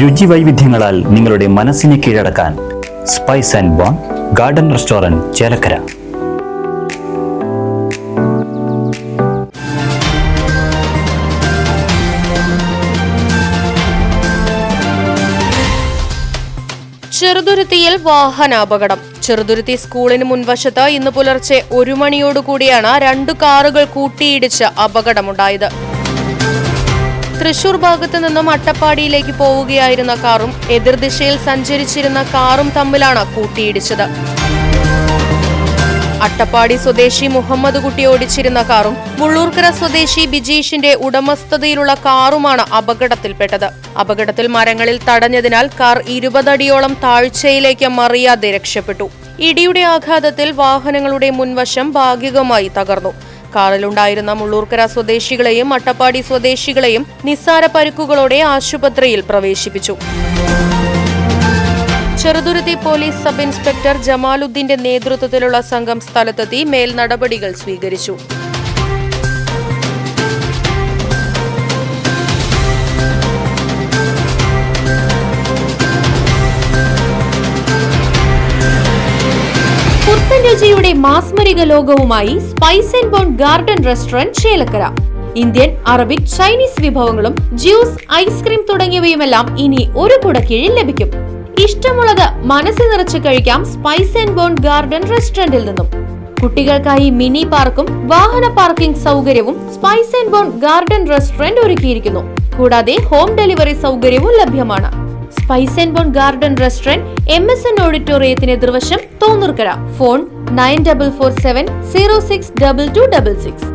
രുചി വൈവിധ്യങ്ങളാൽ നിങ്ങളുടെ മനസ്സിനെ കീഴടക്കാൻ spice and bone garden restaurant Chelakkara. ചെറുതുരുത്തിയിൽ വാഹനാപകടം. ചെറുതുരുത്തി സ്കൂളിന് മുൻവശത്ത് ഇന്ന് പുലർച്ചെ 1 മണിയോടുകൂടിയാണ് 2 കാറുകൾ കൂട്ടിയിടിച്ച് അപകടമുണ്ടായത്. തൃശൂർ ഭാഗത്തു നിന്നും അട്ടപ്പാടിയിലേക്ക് പോവുകയായിരുന്ന കാറും എതിർദിശയിൽ സഞ്ചരിച്ചിരുന്ന കാറും തമ്മിലാണ് കൂട്ടിയിടിച്ചത്. അട്ടപ്പാടി സ്വദേശി മുഹമ്മദ് കുട്ടി ഓടിച്ചിരുന്ന കാറും മുള്ളൂർക്കര സ്വദേശി ബിജീഷിന്റെ ഉടമസ്ഥതയിലുള്ള കാറുമാണ് അപകടത്തിൽപ്പെട്ടത്. അപകടത്തിൽ മരങ്ങളിൽ തടഞ്ഞതിനാൽ കാർ 20 അടിയോളം താഴ്ചയിലേക്ക് മറിയാതെ രക്ഷപ്പെട്ടു. ഇടിയുടെ ആഘാതത്തിൽ വാഹനങ്ങളുടെ മുൻവശം ഭാഗികമായി തകർന്നു. കാറിലുണ്ടായിരുന്ന മുള്ളൂർക്കര സ്വദേശികളെയും അട്ടപ്പാടി സ്വദേശികളെയും നിസ്സാര പരിക്കുകളോടെ ആശുപത്രിയിൽ പ്രവേശിപ്പിച്ചു. ചെറുതുരുത്തി പോലീസ് സബ് ഇൻസ്പെക്ടർ ജമാലുദ്ദീന്റെ നേതൃത്വത്തിലുള്ള സംഘം സ്ഥലത്തെത്തി മേൽ നടപടികൾ സ്വീകരിച്ചു. പുത്തൻ രുചിയുടെ മാസ്മരിക ലോകവുമായി spice and bone garden restaurant Chelakkara. Indian, Arabic, Chinese വിഭവങ്ങളും ജ്യൂസ്, ഐസ്ക്രീം തുടങ്ങിയവയുമെല്ലാം ഇനി ഒരു കുടക്കീഴിൽ ലഭിക്കും. ഇഷ്ടമുള്ളത് മനസ്സ് നിറച്ച് കഴിക്കാം സ്പൈസ് ആൻഡ് ബോൺ ഗാർഡൻ റെസ്റ്റോറന്റിൽ നിന്നും. കുട്ടികൾക്കായി മിനി പാർക്കും വാഹന പാർക്കിംഗ് സൗകര്യവും spice and bone garden restaurant ഒരുക്കിയിരിക്കുന്നു. കൂടാതെ ഹോം ഡെലിവറി സൗകര്യവും ലഭ്യമാണ്. Spice and bone garden restaurant MSN ഓഡിറ്റോറിയത്തിന് എതിർവശം തോന്നൂർക്കര. ഫോൺ 9447 062266.